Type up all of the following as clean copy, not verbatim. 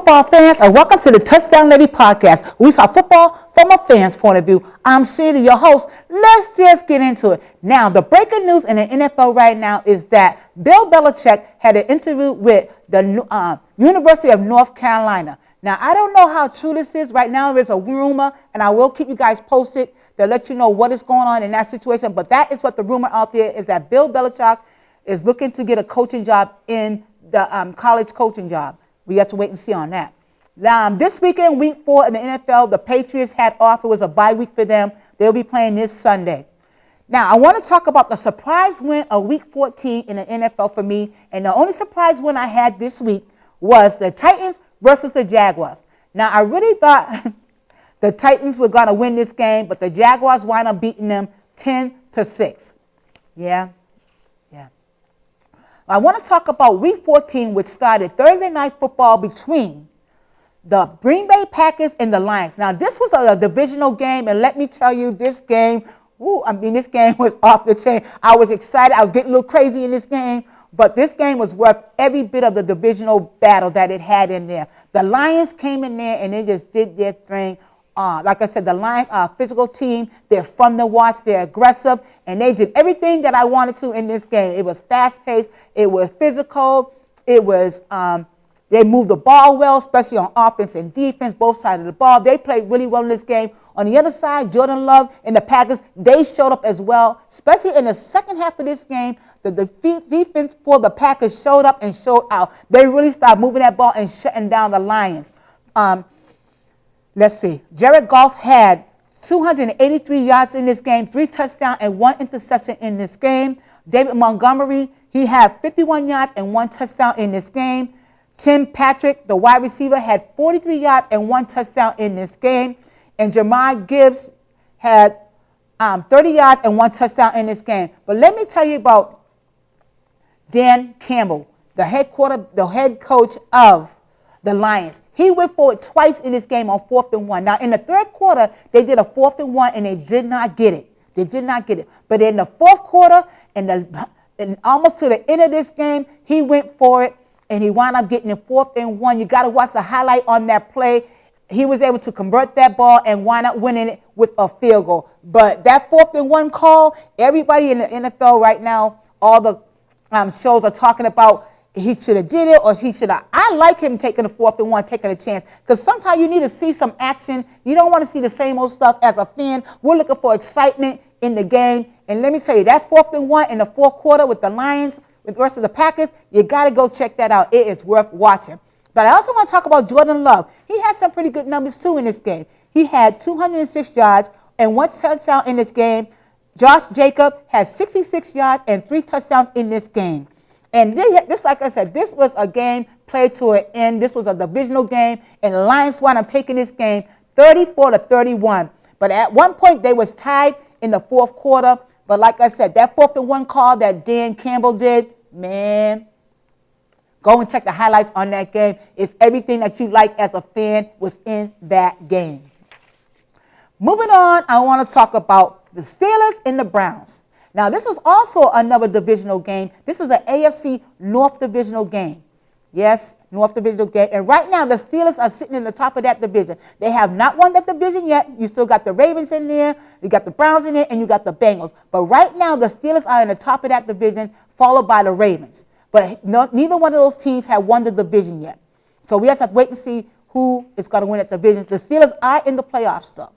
football fans, and welcome to the Touchdown Lady podcast, where we talk football from a fan's point of view. I'm Cindy, your host. Let's just get into it. Now, the breaking news in the NFL right now is that Bill Belichick had an interview with the University of North Carolina. Now, I don't know how true this is. Right now, there's a rumor, and I will keep you guys posted to let you know what is going on in that situation. But that is what the rumor out there is, that Bill Belichick is looking to get a coaching job in the college coaching job. We have to wait and see on that. Now, this weekend, week 4 in the NFL, the Patriots had off. It was a bye week for them. They'll be playing this Sunday. Now, I want to talk about the surprise win of week 14 in the NFL for me. And the only surprise win I had this week was the Titans versus the Jaguars. Now, I really thought the Titans were going to win this game, but the Jaguars wound up beating them 10-6. Yeah. I want to talk about week 14, which started Thursday night football between the Green Bay Packers and the Lions. Now, this was a divisional game, and let me tell you, this game, this game was off the chain. I was excited. I was getting a little crazy in this game, but this game was worth every bit of the divisional battle that it had in there. The Lions came in there, and they just did their thing. Like I said, the Lions are a physical team. They're fun to watch. They're aggressive. And they did everything that I wanted to in this game. It was fast-paced. It was physical. It was they moved the ball well, especially on offense and defense, both sides of the ball. They played really well in this game. On the other side, Jordan Love and the Packers, they showed up as well, especially in the second half of this game. The defense for the Packers showed up and showed out. They really started moving that ball and shutting down the Lions. Let's see. Jared Goff had 283 yards in this game, 3 touchdowns and 1 interception in this game. David Montgomery, he had 51 yards and 1 touchdown in this game. Tim Patrick, the wide receiver, had 43 yards and 1 touchdown in this game. And Jamar Gibbs had 30 yards and 1 touchdown in this game. But let me tell you about Dan Campbell, the head coach of the Lions. He went for it twice in this game on 4th and 1. Now, in the third quarter, they did a 4th and 1, and they did not get it. But in the fourth quarter, and almost to the end of this game, he went for it, and he wound up getting a 4th and 1. You got to watch the highlight on that play. He was able to convert that ball and wind up winning it with a field goal. But that 4th and 1 call, everybody in the NFL right now, all the shows are talking about he should have did it or he should have. I like him taking the 4th and 1, taking a chance. Because sometimes you need to see some action. You don't want to see the same old stuff as a fan. We're looking for excitement in the game. And let me tell you, that 4th and 1 in the fourth quarter with the Lions, with the rest of the Packers, you got to go check that out. It is worth watching. But I also want to talk about Jordan Love. He had some pretty good numbers, too, in this game. He had 206 yards and 1 touchdown in this game. Josh Jacobs had 66 yards and 3 touchdowns in this game. And this, like I said, this was a game played to an end. This was a divisional game, and the Lions wound up taking this game 34-31. But at one point, they was tied in the fourth quarter. But like I said, that 4th and 1 call that Dan Campbell did, man, go and check the highlights on that game. It's everything that you like as a fan was in that game. Moving on, I want to talk about the Steelers and the Browns. Now, this was also another divisional game. This is an AFC North divisional game. Yes, North divisional game. And right now, the Steelers are sitting in the top of that division. They have not won that division yet. You still got the Ravens in there, you got the Browns in there, and you got the Bengals. But right now, the Steelers are in the top of that division, followed by the Ravens. But neither one of those teams have won the division yet. So we just have to wait and see who is going to win that division. The Steelers are in the playoffs stuff.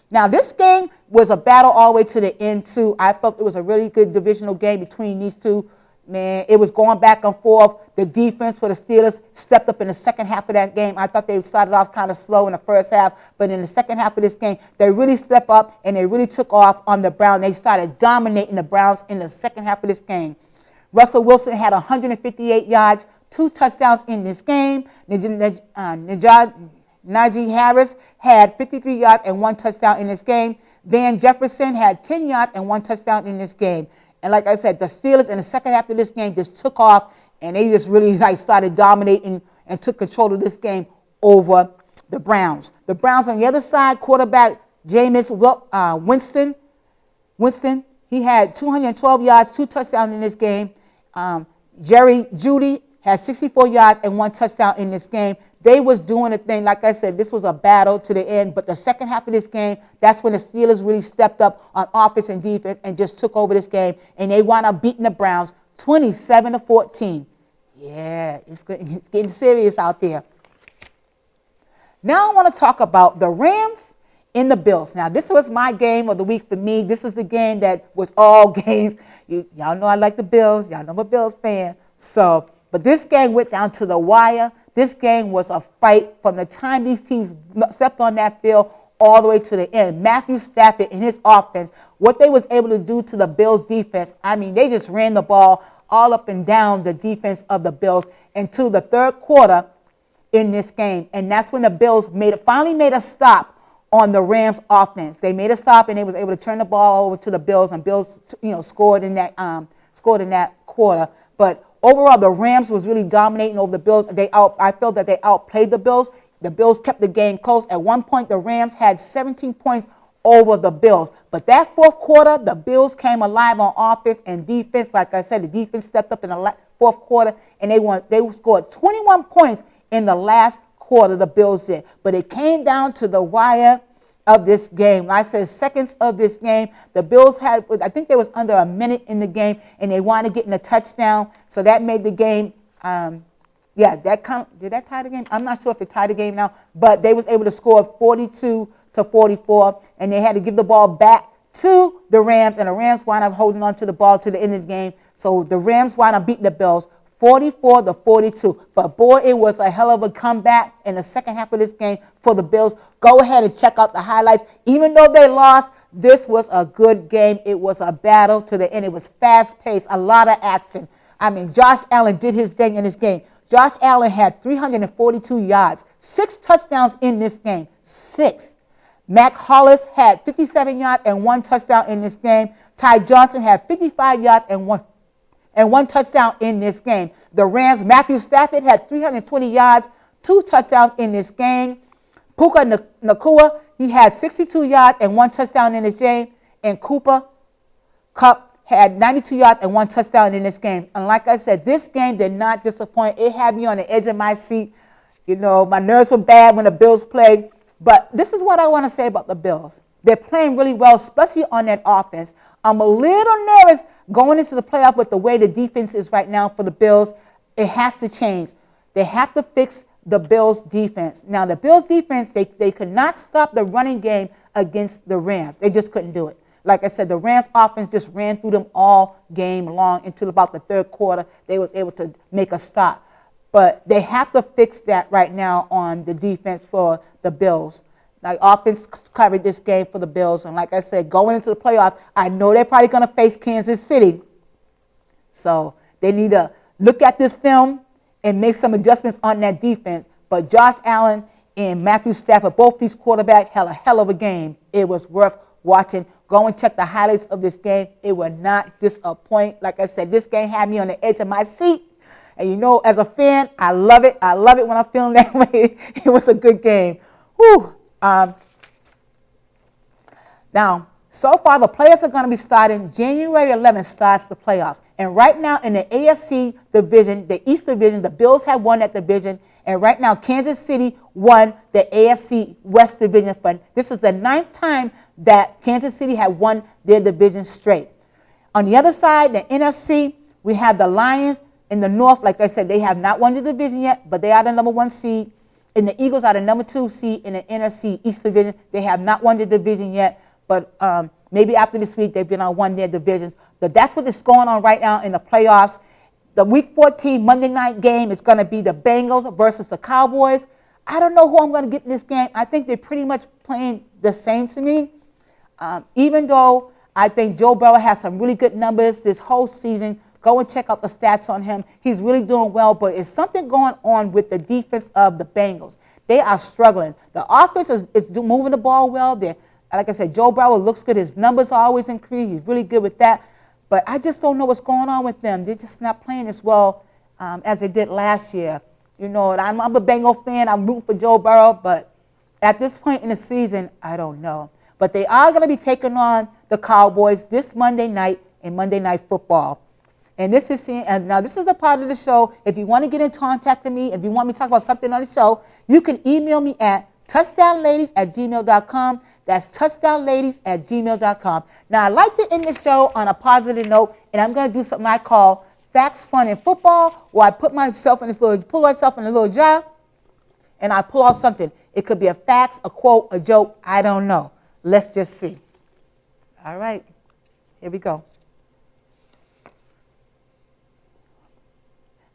Now, this game was a battle all the way to the end, too. I felt it was a really good divisional game between these two. Man, it was going back and forth. The defense for the Steelers stepped up in the second half of that game. I thought they started off kind of slow in the first half, but in the second half of this game, they really stepped up and they really took off on the Browns. They started dominating the Browns in the second half of this game. Russell Wilson had 158 yards, 2 touchdowns in this game. Najee Harris had 53 yards and 1 touchdown in this game. Van Jefferson had 10 yards and 1 touchdown in this game. And like I said, the Steelers in the second half of this game just took off, and they just really started dominating and took control of this game over the Browns. The Browns on the other side, quarterback Jameis Winston, he had 212 yards, 2 touchdowns in this game. Jerry Jeudy had 64 yards and 1 touchdown in this game. They was doing a thing. Like I said, this was a battle to the end. But the second half of this game, that's when the Steelers really stepped up on offense and defense and just took over this game. And they wound up beating the Browns 27-14. Yeah, it's getting serious out there. Now I want to talk about the Rams and the Bills. Now, this was my game of the week for me. This is the game that was all games. Y'all know I like the Bills. Y'all know I'm a Bills fan. But this game went down to the wire. This game was a fight from the time these teams stepped on that field all the way to the end. Matthew Stafford and his offense, what they was able to do to the Bills defense, I mean, they just ran the ball all up and down the defense of the Bills until the third quarter in this game. And that's when the Bills finally made a stop on the Rams offense. They made a stop and they was able to turn the ball over to the Bills, and Bills, scored in that quarter. But overall, the Rams was really dominating over the Bills. I felt that they outplayed the Bills. The Bills kept the game close. At one point, the Rams had 17 points over the Bills. But that fourth quarter, the Bills came alive on offense and defense. Like I said, the defense stepped up in the fourth quarter, and they scored 21 points in the last quarter, the Bills did. But it came down to the wire of this game. Like I said, seconds of this game. The Bills had, I think there was under a minute in the game, and they wanted to get in a touchdown. So that made the game, did that tie the game? I'm not sure if it tied the game now, but they was able to score 42-44, and they had to give the ball back to the Rams, and the Rams wound up holding on to the ball to the end of the game. So the Rams wound up beating the Bills 44-42. But boy, it was a hell of a comeback in the second half of this game for the Bills. Go ahead and check out the highlights. Even though they lost, this was a good game. It was a battle to the end. It was fast-paced, a lot of action. I mean, Josh Allen did his thing in this game. Josh Allen had 342 yards, 6 touchdowns in this game, 6. Mac Hollis had 57 yards and 1 touchdown in this game. Ty Johnson had 55 yards and one touchdown in this game. The Rams, Matthew Stafford had 320 yards, 2 touchdowns in this game. Puka Nacua, he had 62 yards and 1 touchdown in this game. And Cooper Kupp had 92 yards and 1 touchdown in this game. And like I said, this game did not disappoint. It had me on the edge of my seat. My nerves were bad when the Bills played. But this is what I want to say about the Bills. They're playing really well, especially on that offense. I'm a little nervous going into the playoff with the way the defense is right now for the Bills. It has to change. They have to fix the Bills' defense. Now, the Bills' defense, they could not stop the running game against the Rams. They just couldn't do it. Like I said, the Rams' offense just ran through them all game long until about the third quarter. They was able to make a stop. But they have to fix that right now on the defense for the Bills. Like, offense covered this game for the Bills. And like I said, going into the playoffs, I know they're probably going to face Kansas City. So they need to look at this film and make some adjustments on that defense. But Josh Allen and Matthew Stafford, both these quarterbacks, had a hell of a game. It was worth watching. Go and check the highlights of this game. It will not disappoint. Like I said, this game had me on the edge of my seat. And as a fan, I love it. I love it when I'm feeling that way. It was a good game. Whew. Now, so far, the players are going to be starting. January 11th starts the playoffs. And right now in the AFC division, the East division, the Bills have won that division. And right now, Kansas City won the AFC West division. This is the 9th time that Kansas City had won their division straight. On the other side, the NFC, we have the Lions in the North. Like I said, they have not won the division yet, but they are the number 1 seed. And the Eagles are the number 2 seed in the NFC East division. They have not won the division yet, but maybe after this week they've been on won their divisions. But that's what is going on right now in the playoffs. The Week 14 Monday night game is going to be the Bengals versus the Cowboys. I don't know who I'm going to get in this game. I think they're pretty much playing the same to me. Even though I think Joe Burrow has some really good numbers this whole season. Go and check out the stats on him. He's really doing well, but it's something going on with the defense of the Bengals. They are struggling. The offense is moving the ball well. Like I said, Joe Burrow looks good. His numbers always increase. He's really good with that. But I just don't know what's going on with them. They're just not playing as well as they did last year. And I'm a Bengal fan. I'm rooting for Joe Burrow, but at this point in the season, I don't know. But they are going to be taking on the Cowboys this Monday night in Monday Night Football. And this is now this is the part of the show. If you want to get in contact with me, if you want me to talk about something on the show, you can email me at touchdownladies@gmail.com. That's touchdownladies@gmail.com. Now, I'd like to end the show on a positive note, and I'm going to do something I call Facts, Fun, and Football, where I pull myself in a little jar, and I pull out something. It could be a fact, a quote, a joke. I don't know. Let's just see. All right. Here we go.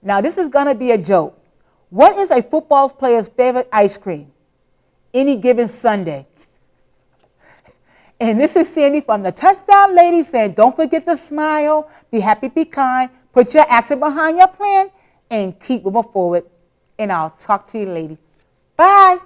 Now, this is going to be a joke. What is a football player's favorite ice cream? Any given Sunday. And this is Sandy from the Touchdown Ladies saying, don't forget to smile, be happy, be kind, put your action behind your plan, and keep moving forward. And I'll talk to you later. Bye.